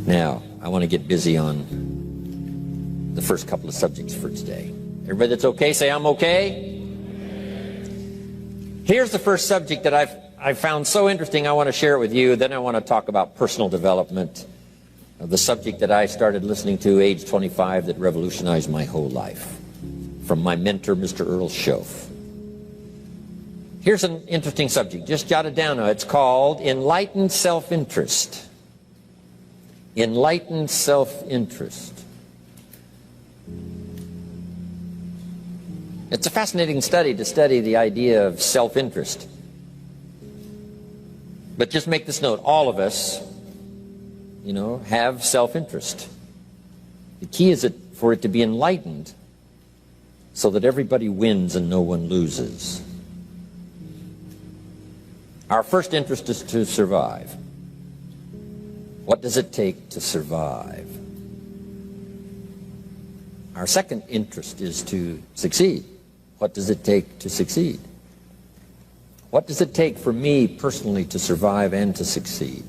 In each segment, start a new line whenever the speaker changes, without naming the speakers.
Now, I want to get busy on the first couple of subjects for today. Everybody that's okay, say I'm okay. Here's the first subject that I've found so interesting. I want to share it with you. Then I want to talk about personal development, the subject that I started listening to age 25 that revolutionized my whole life, from my mentor, Mr. Earl Schoaf. Here's an interesting subject. Just jot it down now. It's called enlightened self-interest. Enlightened self-interest. It's a fascinating study to study the idea of self-interest. But just make this note, all of us, have self-interest. The key is for it to be enlightened so that everybody wins and no one loses. Our first interest is to survive. What does it take to survive? Our second interest is to succeed. What does it take to succeed? What does it take for me personally to survive and to succeed?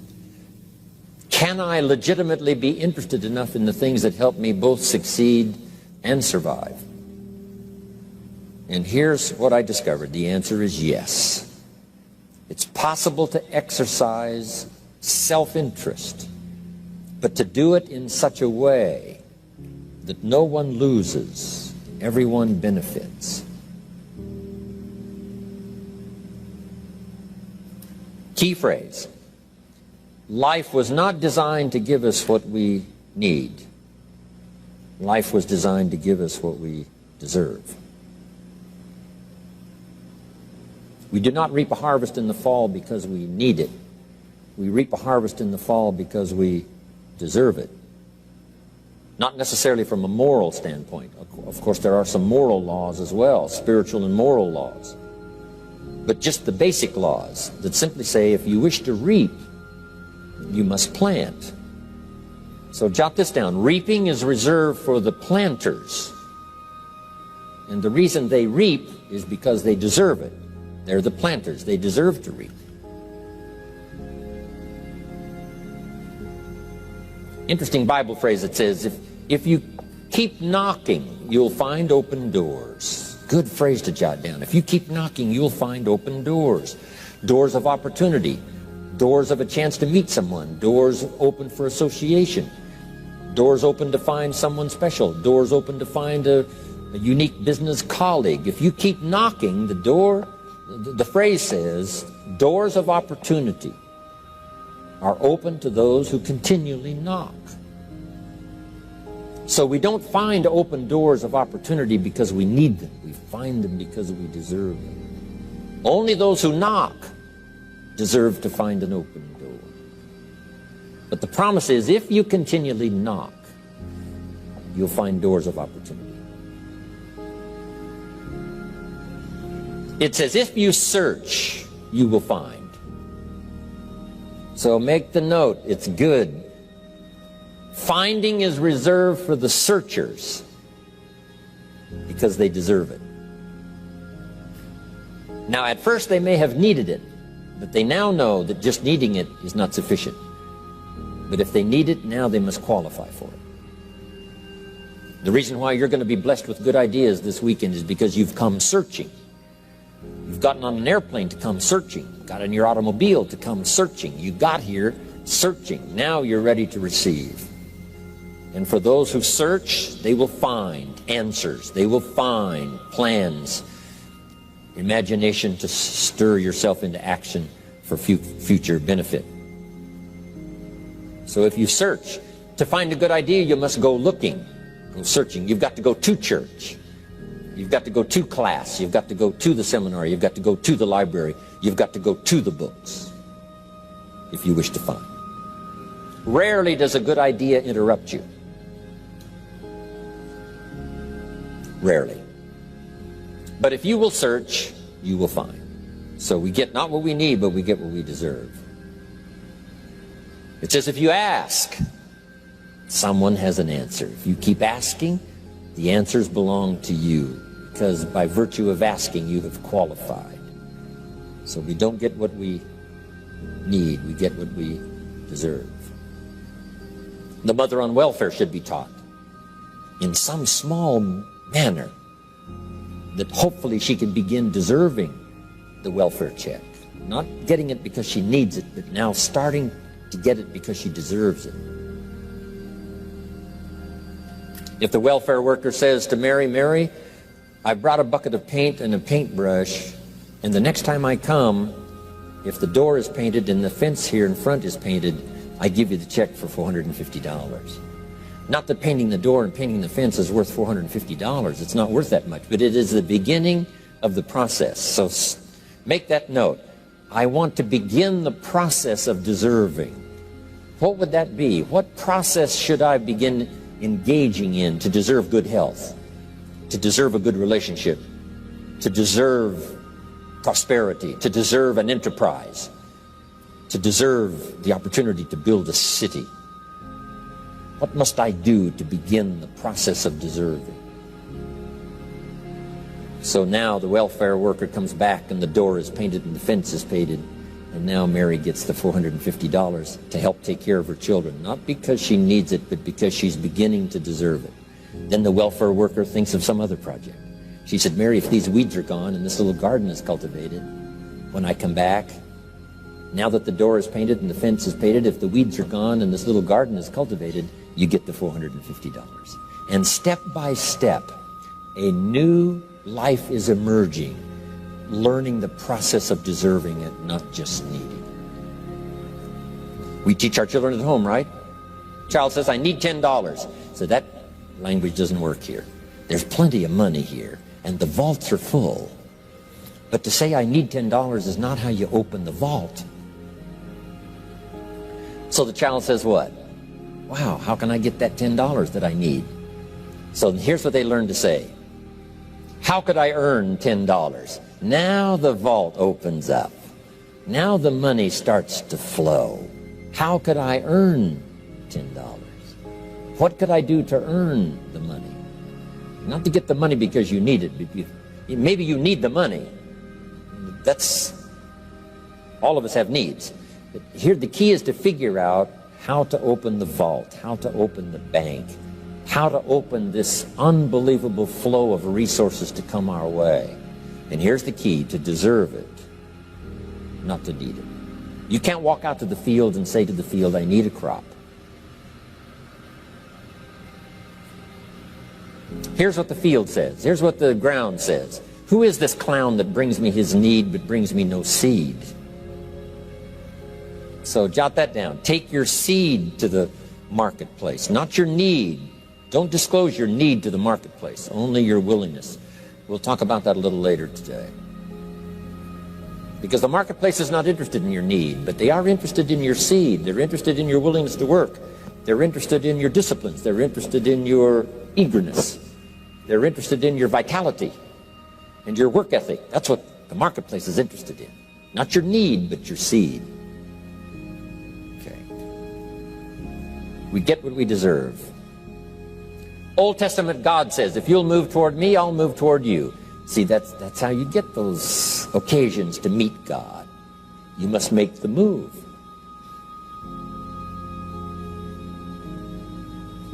Can I legitimately be interested enough in the things that help me both succeed and survive? And here's what I discovered. The answer is yes. It's possible to exercise self-interest, but to do it in such a way that no one loses, everyone benefits. Key phrase. Life was not designed to give us what we need. Life was designed to give us what we deserve. We do not reap a harvest in the fall because we need it. We reap a harvest in the fall because we deserve it. Not necessarily from a moral standpoint. Of course, there are some moral laws as well, spiritual and moral laws. But just the basic laws that simply say if you wish to reap, you must plant. So jot this down. Reaping is reserved for the planters. And the reason they reap is because they deserve it. They're the planters. They deserve to reap. Interesting Bible phrase that says, if you keep knocking, you'll find open doors. Good phrase to jot down. If you keep knocking, you'll find open doors. Doors of opportunity. Doors of a chance to meet someone. Doors open for association. Doors open to find someone special. Doors open to find a unique business colleague. If you keep knocking, the phrase says, doors of opportunity are open to those who continually knock. So we don't find open doors of opportunity because we need them. We find them because we deserve them. Only those who knock deserve to find an open door. But the promise is, if you continually knock, you'll find doors of opportunity. It says, if you search, you will find. So make the note, it's good. Finding is reserved for the searchers because they deserve it. Now, at first they may have needed it, but they now know that just needing it is not sufficient. But if they need it, now they must qualify for it. The reason why you're going to be blessed with good ideas this weekend is because you've come searching. You've gotten on an airplane to come searching. Got in your automobile to come searching. You got here searching. Now you're ready to receive. And for those who search, they will find answers. They will find plans, imagination to stir yourself into action for future benefit. So if you search, to find a good idea, you must go looking, go searching. You've got to go to church. You've got to go to class. You've got to go to the seminar. You've got to go to the library. You've got to go to the books if you wish to find. Rarely does a good idea interrupt you. Rarely. But if you will search, you will find. So we get not what we need, but we get what we deserve. It says if you ask, someone has an answer. If you keep asking, the answers belong to you, because by virtue of asking, you have qualified. So we don't get what we need, we get what we deserve. The mother on welfare should be taught in some small manner that hopefully she can begin deserving the welfare check. Not getting it because she needs it, but now starting to get it because she deserves it. If the welfare worker says to Mary, Mary, I brought a bucket of paint and a paintbrush, and the next time I come, if the door is painted and the fence here in front is painted, I give you the check for $450. Not that painting the door and painting the fence is worth $450. It's not worth that much, but it is the beginning of the process. So make that note. I want to begin the process of deserving. What would that be? What process should I begin engaging in to deserve good health, to deserve a good relationship, to deserve prosperity, to deserve an enterprise, to deserve the opportunity to build a city? What must I do to begin the process of deserving? So now the welfare worker comes back and the door is painted and the fence is painted, and now Mary gets the $450 to help take care of her children, not because she needs it, but because she's beginning to deserve it. Then the welfare worker thinks of some other project. She said, Mary, if these weeds are gone and this little garden is cultivated, when I come back, now that the door is painted and the fence is painted, if the weeds are gone and this little garden is cultivated, you get the $450. And step by step, a new life is emerging, learning the process of deserving it, not just needing. We teach our children at home, right? Child says, I need $10. So that language doesn't work here. There's plenty of money here, and the vaults are full. But to say I need $10 is not how you open the vault. So the child says what? Wow, how can I get that $10 that I need? So here's what they learn to say. How could I earn $10? Now the vault opens up. Now the money starts to flow. How could I earn $10? What could I do to earn the money? Not to get the money because you need it. Maybe you need the money. That's, all of us have needs. But here the key is to figure out how to open the vault, how to open the bank, how to open this unbelievable flow of resources to come our way. And here's the key: to deserve it, not to need it. You can't walk out to the field and say to the field, I need a crop. Here's what the field says. Here's what the ground says. Who is this clown that brings me his need but brings me no seed? So jot that down. Take your seed to the marketplace, not your need. Don't disclose your need to the marketplace, only your willingness. We'll talk about that a little later today. Because the marketplace is not interested in your need, but they are interested in your seed. They're interested in your willingness to work. They're interested in your disciplines. They're interested in your eagerness. They're interested in your vitality and your work ethic. That's what the marketplace is interested in. Not your need, but your seed. Okay. We get what we deserve. Old Testament God says, if you'll move toward me, I'll move toward you. See, that's how you get those occasions to meet God. You must make the move.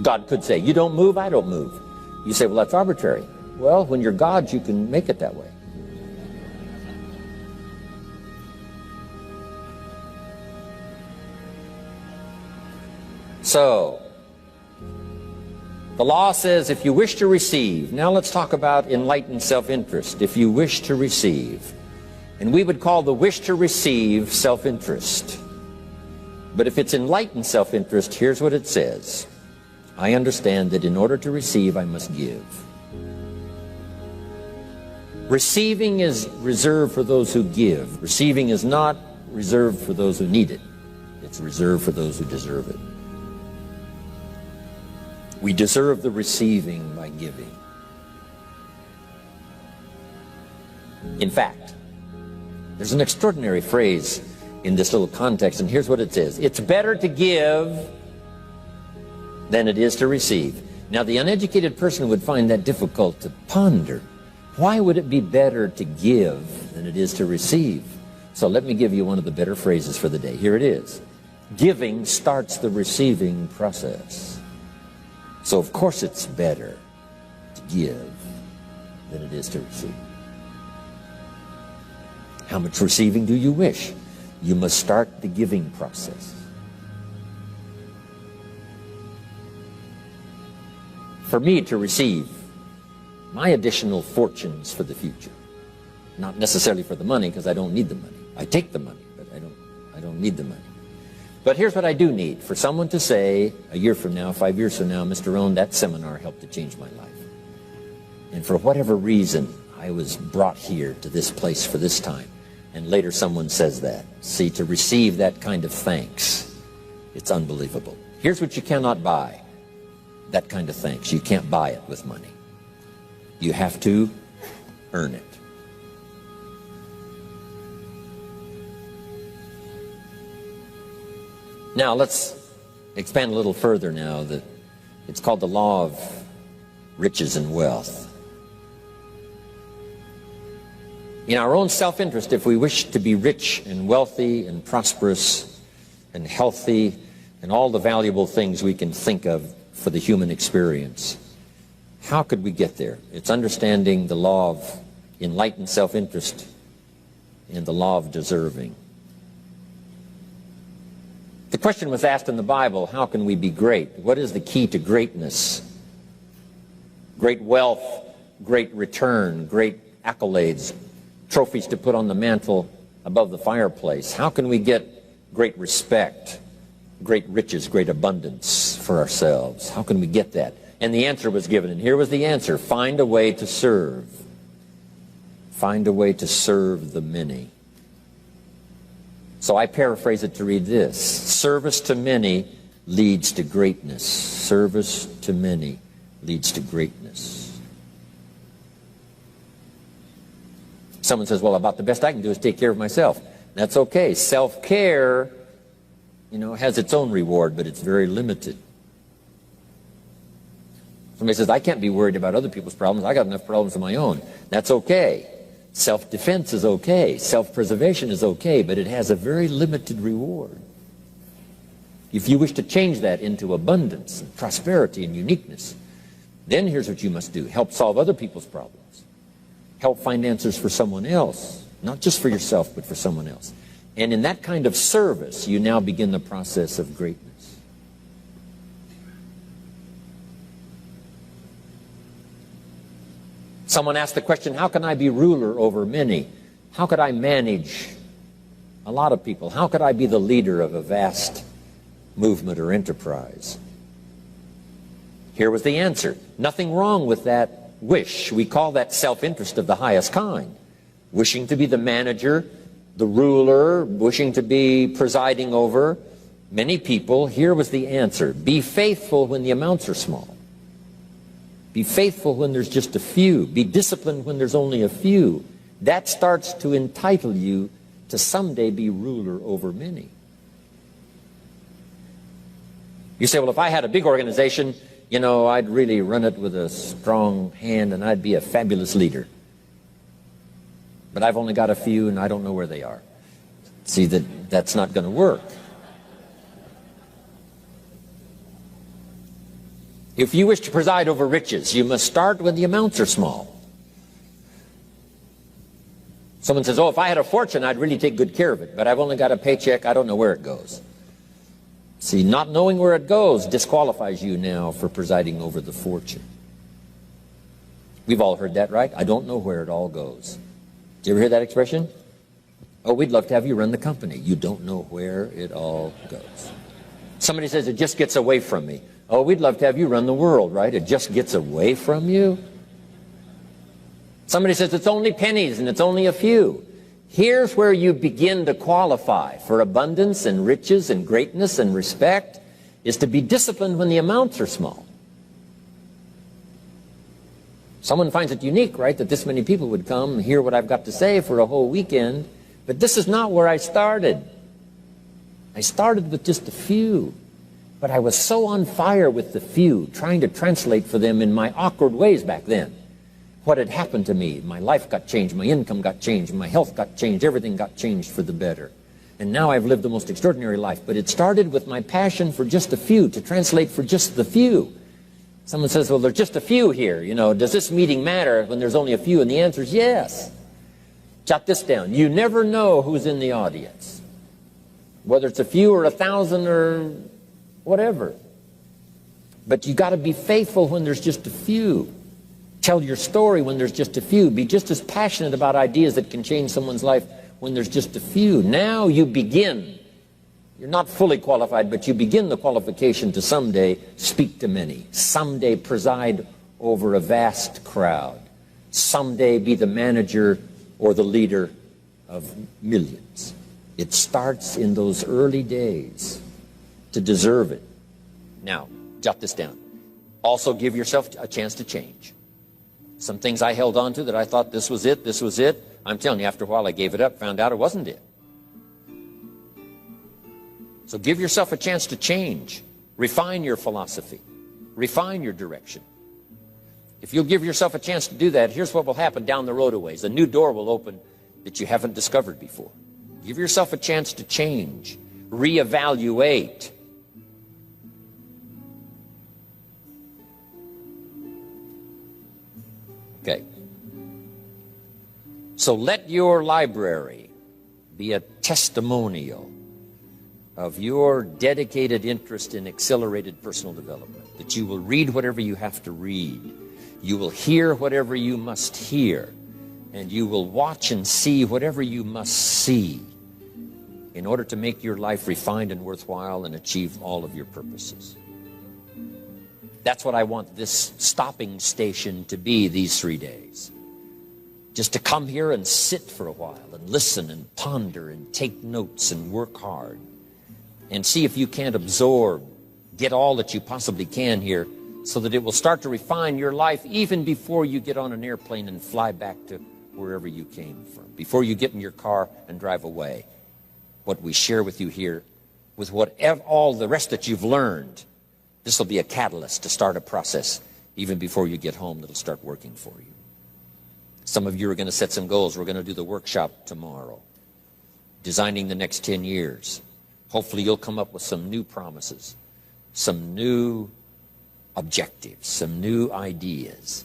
God could say, you don't move, I don't move. You say, well, that's arbitrary. Well, when you're God, you can make it that way. So, the law says if you wish to receive, now let's talk about enlightened self-interest. If you wish to receive, and we would call the wish to receive self-interest. But if it's enlightened self-interest, here's what it says. I understand that in order to receive, I must give. Receiving is reserved for those who give. Receiving is not reserved for those who need it. It's reserved for those who deserve it. We deserve the receiving by giving. In fact, there's an extraordinary phrase in this little context, and here's what it says. It's better to give than it is to receive. Now, the uneducated person would find that difficult to ponder. Why would it be better to give than it is to receive? So let me give you one of the better phrases for the day. Here it is. Giving starts the receiving process. So of course it's better to give than it is to receive. How much receiving do you wish? You must start the giving process. For me to receive my additional fortunes for the future, not necessarily for the money, because I don't need the money. I take the money, but I don't need the money. But here's what I do need: for someone to say a year from now, 5 years from now, Mr. ROHN, that seminar helped to change my life. And for whatever reason, I was brought here to this place for this time. And later someone says that. See, to receive that kind of thanks, it's unbelievable. Here's what you cannot buy: that kind of thanks. You can't buy it with money. You have to earn it. Now let's expand a little further now. It's called the law of riches and wealth. In our own self-interest, if we wish to be rich and wealthy and prosperous and healthy and all the valuable things we can think of for the human experience, how could we get there? It's understanding the law of enlightened self-interest and the law of deserving. The question was asked in the Bible, how can we be great? What is the key to greatness? Great wealth, great return, great accolades, trophies to put on the mantle above the fireplace. How can we get great respect, great riches, great abundance for ourselves? How can we get that? And the answer was given, and here was the answer: find a way to serve. Find a way to serve the many. So I paraphrase it to read this: service to many leads to greatness. Service to many leads to greatness. Someone says, well, about the best I can do is take care of myself. That's okay. Self-care, has its own reward, but it's very limited. Somebody says, I can't be worried about other people's problems. I got enough problems of my own. That's okay. Self-defense is okay. Self-preservation is okay, but it has a very limited reward. If you wish to change that into abundance and prosperity and uniqueness, then here's what you must do: help solve other people's problems. Help find answers for someone else, not just for yourself, but for someone else. And in that kind of service, you now begin the process of greatness. Someone asked the question, how can I be ruler over many? How could I manage a lot of people? How could I be the leader of a vast movement or enterprise? Here was the answer. Nothing wrong with that wish. We call that self-interest of the highest kind. Wishing to be the manager, the ruler, wishing to be presiding over many people. Here was the answer: be faithful when the amounts are small. Be faithful when there's just a few. Be disciplined when there's only a few. That starts to entitle you to someday be ruler over many. You say, well, if I had a big organization, I'd really run it with a strong hand and I'd be a fabulous leader. But I've only got a few and I don't know where they are. See, that's not going to work. If you wish to preside over riches, you must start when the amounts are small. Someone says, oh, if I had a fortune, I'd really take good care of it, but I've only got a paycheck, I don't know where it goes. See, not knowing where it goes disqualifies you now for presiding over the fortune. We've all heard that, right? I don't know where it all goes. Did you ever hear that expression? Oh, we'd love to have you run the company. You don't know where it all goes. Somebody says, it just gets away from me. Oh, we'd love to have you run the world, right? It just gets away from you. Somebody says, it's only pennies and it's only a few. Here's where you begin to qualify for abundance and riches and greatness and respect, is to be disciplined when the amounts are small. Someone finds it unique, right, that this many people would come and hear what I've got to say for a whole weekend, but this is not where I started. I started with just a few. But I was so on fire with the few, trying to translate for them in my awkward ways back then what had happened to me. My life got changed, my income got changed, my health got changed, everything got changed for the better. And now I've lived the most extraordinary life. But it started with my passion for just a few, to translate for just the few. Someone says, well, there's just a few here. You know, does this meeting matter when there's only a few? And the answer is yes. Jot this down. You never know who's in the audience, whether it's a few or 1,000 or whatever. But you got to be faithful when there's just a few. Tell your story when there's just a few. Be just as passionate about ideas that can change someone's life when there's just a few. Now you begin. You're not fully qualified, but you begin the qualification to someday speak to many. Someday preside over a vast crowd. Someday be the manager or the leader of millions. It starts in those early days to deserve it. Now, jot this down. Also give yourself a chance to change. Some things I held on to that I thought this was it, this was it. I'm telling you, after a while I gave it up, found out it wasn't it. So give yourself a chance to change. Refine your philosophy. Refine your direction. If you'll give yourself a chance to do that, here's what will happen down the road a ways. A new door will open that you haven't discovered before. Give yourself a chance to change. Reevaluate. Okay. So let your library be a testimonial of your dedicated interest in accelerated personal development, that you will read whatever you have to read, you will hear whatever you must hear, and you will watch and see whatever you must see in order to make your life refined and worthwhile and achieve all of your purposes. That's what I want this stopping station to be these 3 days. Just to come here and sit for a while and listen and ponder and take notes and work hard and see if you can't absorb, get all that you possibly can here so that it will start to refine your life even before you get on an airplane and fly back to wherever you came from, before you get in your car and drive away. What we share with you here, with all the rest that you've learned, this will be a catalyst to start a process even before you get home that'll start working for you. Some of you are going to set some goals. We're going to do the workshop tomorrow, designing the next 10 years. Hopefully you'll come up with some new promises, some new objectives, some new ideas.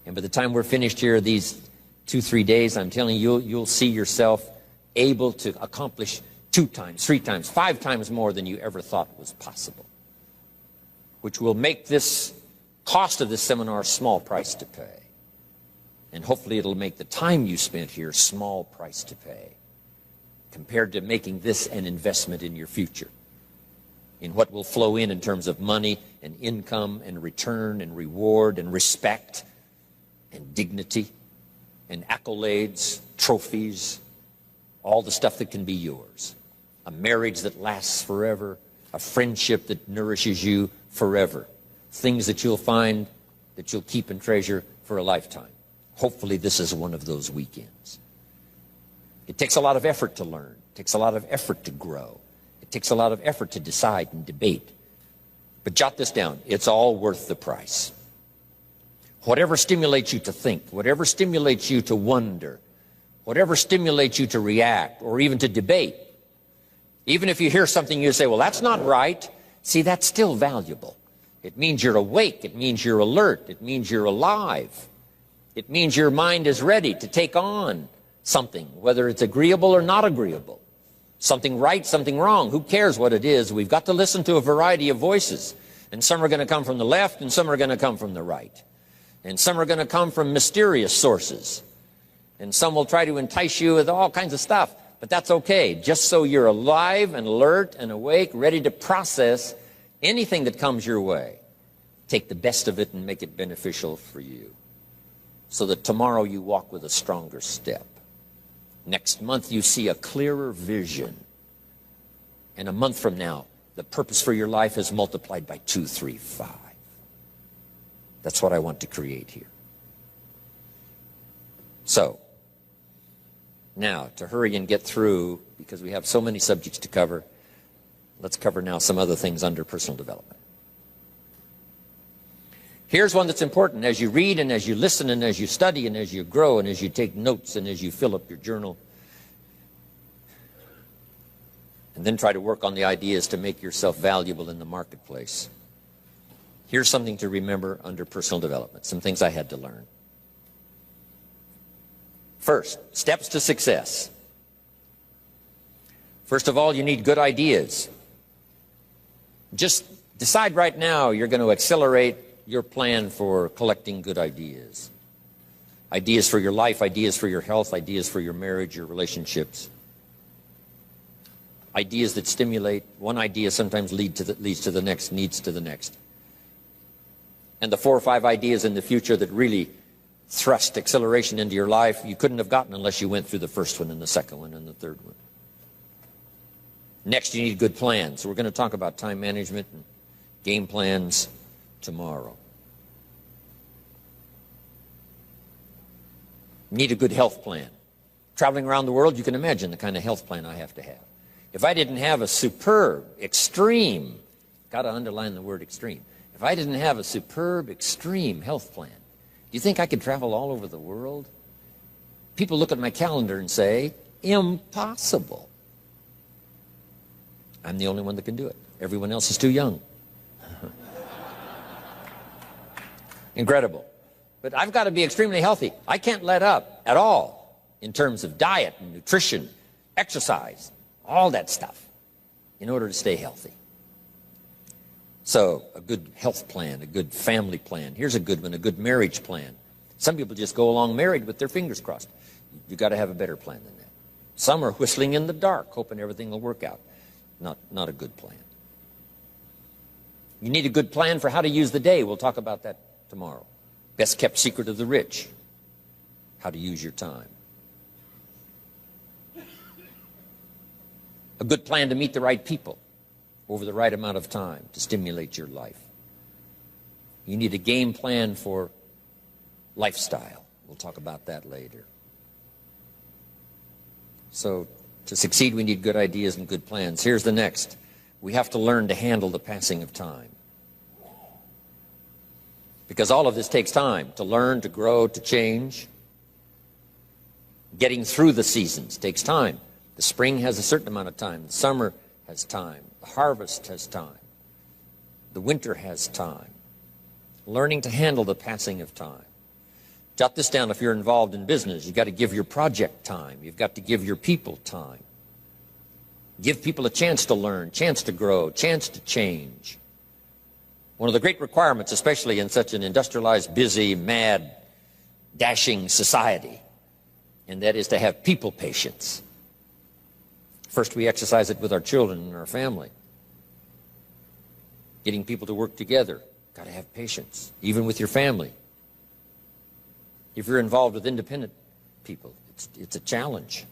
And by the time we're finished here, these 2-3 days, I'm telling you, you'll see yourself able to accomplish 2 times, 3 times, 5 times more than you ever thought was possible, which will make this cost of this seminar a small price to pay. And hopefully it'll make the time you spent here a small price to pay compared to making this an investment in your future, in what will flow in terms of money and income and return and reward and respect and dignity and accolades, trophies, all the stuff that can be yours. A marriage that lasts forever, a friendship that nourishes you forever, things that you'll find that you'll keep and treasure for a lifetime. Hopefully this is one of those weekends. It takes a lot of effort to learn. It takes a lot of effort to grow. It takes a lot of effort to decide and debate. But jot this down. It's all worth the price. Whatever stimulates you to think, whatever stimulates you to wonder, whatever stimulates you to react or even to debate, even if you hear something you say, well, that's not right, see, that's still valuable. It means you're awake. It means you're alert. It means you're alive. It means your mind is ready to take on something, whether it's agreeable or not agreeable. Something right, something wrong. Who cares what it is? We've got to listen to a variety of voices. And some are going to come from the left and some are going to come from the right. And some are going to come from mysterious sources. And some will try to entice you with all kinds of stuff. But that's okay, just so you're alive and alert and awake, ready to process anything that comes your way. Take the best of it and make it beneficial for you, so that tomorrow you walk with a stronger step. Next month you see a clearer vision. And a month from now, the purpose for your life is multiplied by 2, 3, 5. That's what I want to create here. So, now, to hurry and get through, because we have so many subjects to cover, let's cover now some other things under personal development. Here's one that's important as you read and as you listen and as you study and as you grow and as you take notes and as you fill up your journal. and then try to work on the ideas to make yourself valuable in the marketplace. Here's something to remember under personal development, some things I had to learn. First, steps to success. First of all, you need good ideas. Just decide right now you're going to accelerate your plan for collecting good ideas. Ideas for your life, ideas for your health, ideas for your marriage, your relationships. Ideas that stimulate. One idea sometimes leads to the next. And the 4 or 5 ideas in the future that really thrust acceleration into your life, you couldn't have gotten unless you went through the first one and the second one and the third one. Next, you need good plans. So we're going to talk about time management and game plans tomorrow. You need a good health plan. Traveling around the world, you can imagine the kind of health plan I have to have. If I didn't have a superb, extreme, got to underline the word extreme, if I didn't have a superb, extreme health plan, do you think I could travel all over the world? People look at my calendar and say, impossible. I'm the only one that can do it. Everyone else is too young. Incredible. But I've got to be extremely healthy. I can't let up at all in terms of diet and nutrition, exercise, all that stuff in order to stay healthy. So a good health plan, a good family plan. Here's a good one, a good marriage plan. Some people just go along married with their fingers crossed. You've got to have a better plan than that. Some are whistling in the dark, hoping everything will work out. Not a good plan. You need a good plan for how to use the day. We'll talk about that tomorrow. Best kept secret of the rich. How to use your time. A good plan to meet the right people over the right amount of time to stimulate your life. You need a game plan for lifestyle. We'll talk about that later. So to succeed, we need good ideas and good plans. Here's the next. We have to learn to handle the passing of time. Because all of this takes time to learn, to grow, to change. Getting through the seasons takes time. The spring has a certain amount of time. The summer has time. The harvest has time. The winter has time. Learning to handle the passing of time. Jot this down if you're involved in business. You've got to give your project time. You've got to give your people time. Give people a chance to learn, chance to grow, chance to change. One of the great requirements, especially in such an industrialized, busy, mad, dashing society, and that is to have people patience. First, we exercise it with our children and our family. Getting people to work together, got to have patience, even with your family. If you're involved with independent people, it's a challenge.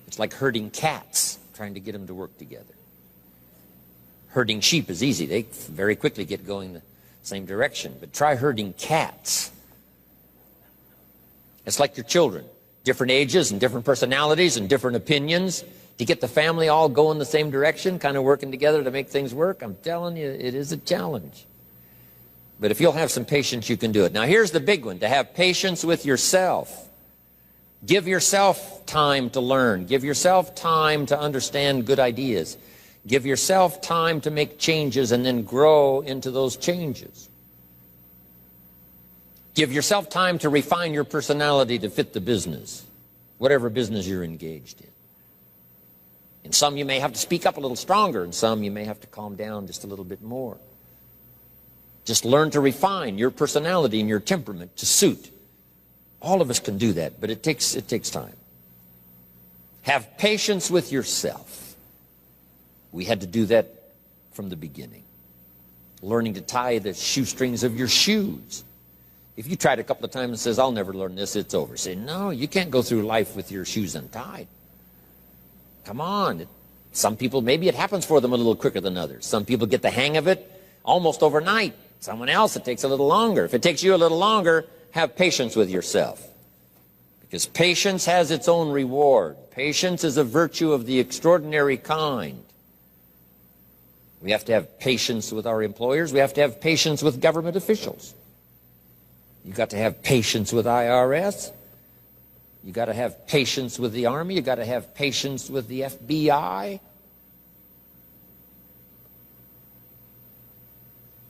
It's like herding cats, trying to get them to work together. Herding sheep is easy. They very quickly get going the same direction. But try herding cats. It's like your children. Different ages and different personalities and different opinions. To get the family all going the same direction, kind of working together to make things work, I'm telling you, it is a challenge. But if you'll have some patience, you can do it. Now, here's the big one, to have patience with yourself. Give yourself time to learn. Give yourself time to understand good ideas. Give yourself time to make changes and then grow into those changes. Give yourself time to refine your personality to fit the business, whatever business you're engaged in. In some, you may have to speak up a little stronger. In some, you may have to calm down just a little bit more. Just learn to refine your personality and your temperament to suit. All of us can do that, but it takes time. Have patience with yourself. We had to do that from the beginning. Learning to tie the shoestrings of your shoes. If you tried a couple of times and says, I'll never learn this, it's over. Say, no, you can't go through life with your shoes untied. Come on. Some people, maybe it happens for them a little quicker than others. Some people get the hang of it almost overnight. Someone else, it takes a little longer. If it takes you a little longer, have patience with yourself. Because patience has its own reward. Patience is a virtue of the extraordinary kind. We have to have patience with our employers. We have to have patience with government officials. You've got to have patience with IRS. You've got to have patience with the Army. You've got to have patience with the FBI.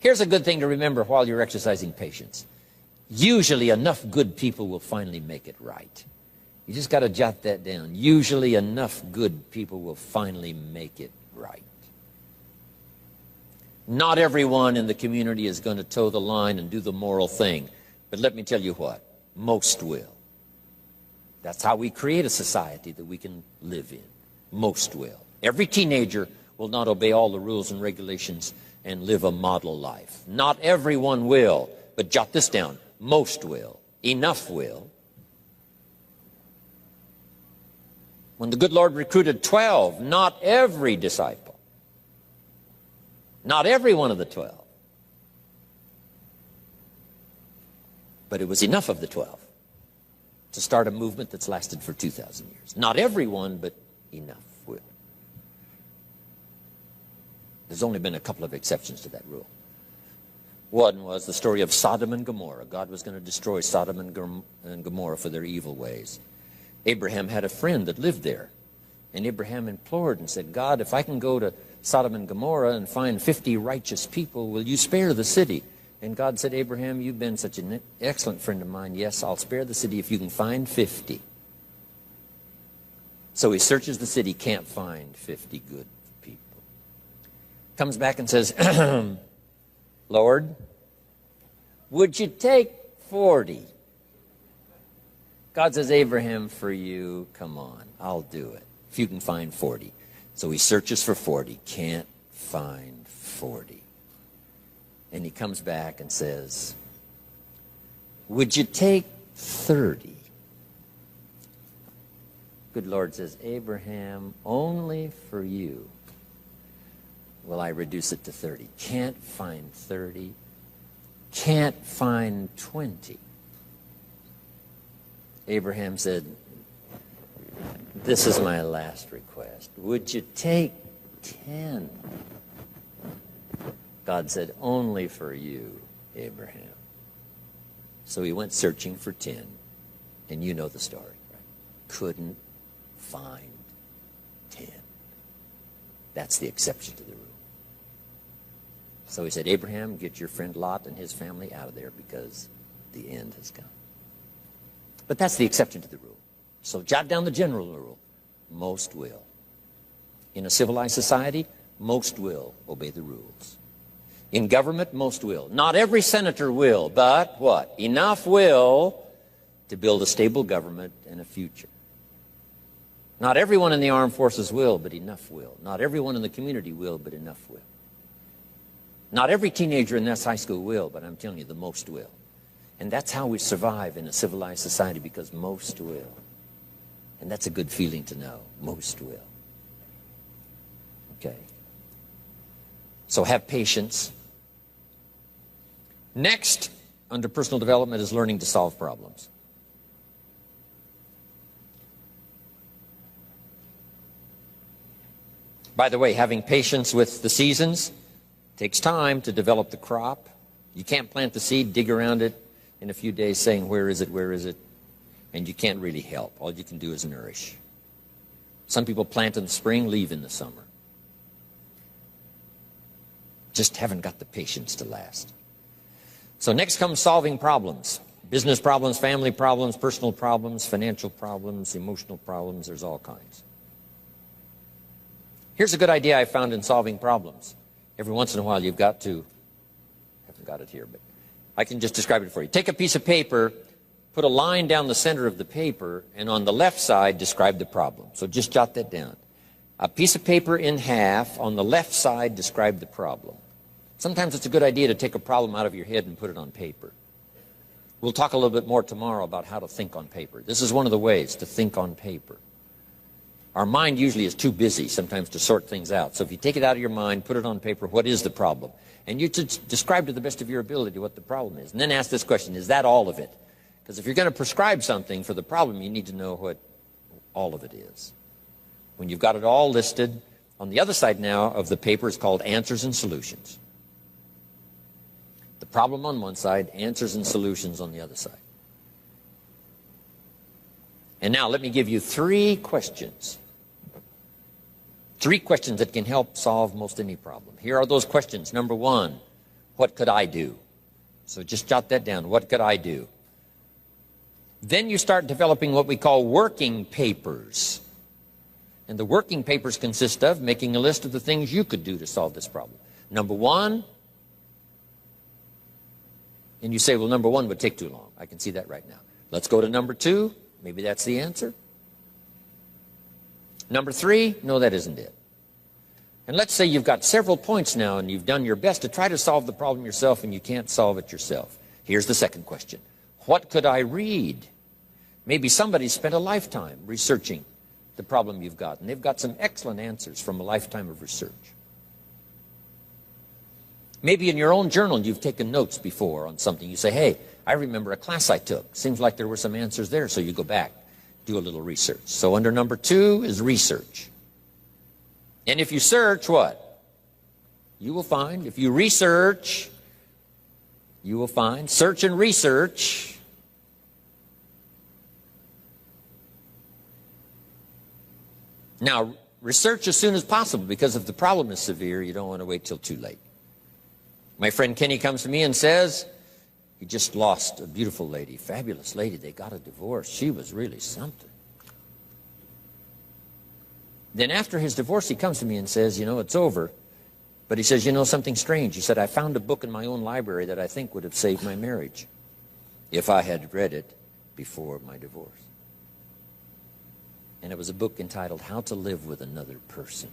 Here's a good thing to remember while you're exercising patience. Usually enough good people will finally make it right. You just got to jot that down. Usually enough good people will finally make it right. Not everyone in the community is going to toe the line and do the moral thing. But let me tell you what, most will. That's how we create a society that we can live in. Most will. Every teenager will not obey all the rules and regulations and live a model life. Not everyone will, but jot this down. Most will. Enough will. When the good Lord recruited 12, not every disciple, not every one of the 12, but it was enough of the 12 to start a movement that's lasted for 2,000 years. Not everyone, but enough will. There's only been a couple of exceptions to that rule. One was the story of Sodom and Gomorrah. God was going to destroy Sodom and Gomorrah for their evil ways. Abraham had a friend that lived there. And Abraham implored and said, God, if I can go to Sodom and Gomorrah and find 50 righteous people, will you spare the city? And God said, Abraham, you've been such an excellent friend of mine. Yes, I'll spare the city if you can find 50. So he searches the city, can't find 50 good people. Comes back and says, Lord, would you take 40? God says, Abraham, for you, come on, I'll do it. If you can find 40. So he searches for 40, can't find 40. And he comes back and says, would you take 30? Good Lord says, Abraham, only for you will I reduce it to 30. Can't find 30. Can't find 20. Abraham said, this is my last request. Would you take 10? God said, only for you, Abraham. So he went searching for 10, and you know the story, right? Couldn't find 10. That's the exception to the rule. So he said, Abraham, get your friend Lot and his family out of there because the end has come. But that's the exception to the rule. So jot down the general rule. Most will. In a civilized society, most will obey the rules. In government, most will. Not every senator will, but what? Enough will to build a stable government and a future. Not everyone in the armed forces will, but enough will. Not everyone in the community will, but enough will. Not every teenager in this high school will, but I'm telling you, the most will. And that's how we survive in a civilized society, because most will. And that's a good feeling to know. Most will. Okay. So have patience. Next, under personal development, is learning to solve problems. By the way, having patience with the seasons takes time to develop the crop. You can't plant the seed, dig around it in a few days saying, where is it, where is it? And you can't really help. All you can do is nourish. Some people plant in the spring, leave in the summer. Just haven't got the patience to last. So next comes solving problems. Business problems, family problems, personal problems, financial problems, emotional problems. There's all kinds. Here's a good idea I found in solving problems. Every once in a while you've got to, I haven't got it here, but I can just describe it for you. Take a piece of paper, put a line down the center of the paper, and on the left side describe the problem. So just jot that down. A piece of paper in half, on the left side describe the problem. Sometimes it's a good idea to take a problem out of your head and put it on paper. We'll talk a little bit more tomorrow about how to think on paper. This is one of the ways to think on paper. Our mind usually is too busy sometimes to sort things out. So if you take it out of your mind, put it on paper, what is the problem? And you describe to the best of your ability what the problem is. And then ask this question, is that all of it? Because if you're going to prescribe something for the problem, you need to know what all of it is. When you've got it all listed, on the other side now of the paper is called answers and solutions. The problem on one side, answers and solutions on the other side. And now let me give you 3 questions. 3 questions that can help solve most any problem. Here are those questions. Number 1, What could I do? So just jot that down. What could I do? Then you start developing what we call working papers. And the working papers consist of making a list of the things you could do to solve this problem. Number one, and you say, well, number one would take too long. I can see that right now. Let's go to number two. Maybe that's the answer. Number three, no, that isn't it. And let's say you've got several points now and you've done your best to try to solve the problem yourself and you can't solve it yourself. Here's the second question. What could I read? Maybe somebody spent a lifetime researching the problem you've got, and they've got some excellent answers from a lifetime of research. Maybe in your own journal you've taken notes before on something. You say, hey, I remember a class I took. Seems like there were some answers there, so you go back, do a little research. So under number two is research. And if you search, what? You will find. If you research, you will find. Search and research. Now, research as soon as possible, because if the problem is severe, you don't want to wait till too late. My friend Kenny comes to me and says, he just lost a beautiful lady, fabulous lady. They got a divorce. She was really something. Then after his divorce, he comes to me and says, you know, it's over. But he says, you know, something strange. He said, I found a book in my own library that I think would have saved my marriage if I had read it before my divorce. And it was a book entitled How to Live with Another Person.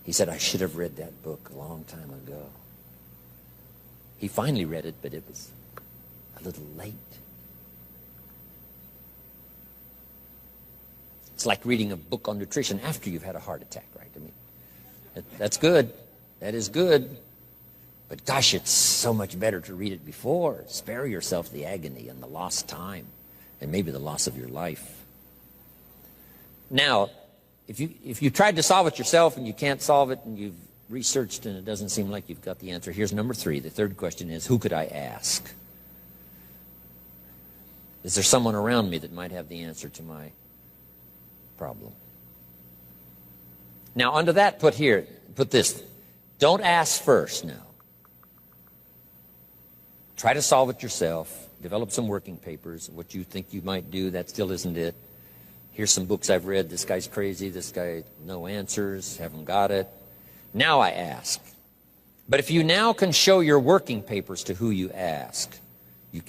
He said, I should have read that book a long time ago. He finally read it, but it was a little late. It's like reading a book on nutrition after you've had a heart attack, right? I mean, that's good. That is good. But gosh, it's so much better to read it before. Spare yourself the agony and the lost time and maybe the loss of your life. Now, if you tried to solve it yourself and you can't solve it and you've researched and it doesn't seem like you've got the answer, here's number three. The third question is, who could I ask? Is there someone around me that might have the answer to my problem? Now, under that, put this. Don't ask first now. Try to solve it yourself. Develop some working papers. What you think you might do, that still isn't it. Here's some books I've read. This guy's crazy. This guy, no answers, haven't got it. Now I ask. But if you now can show your working papers to who you ask,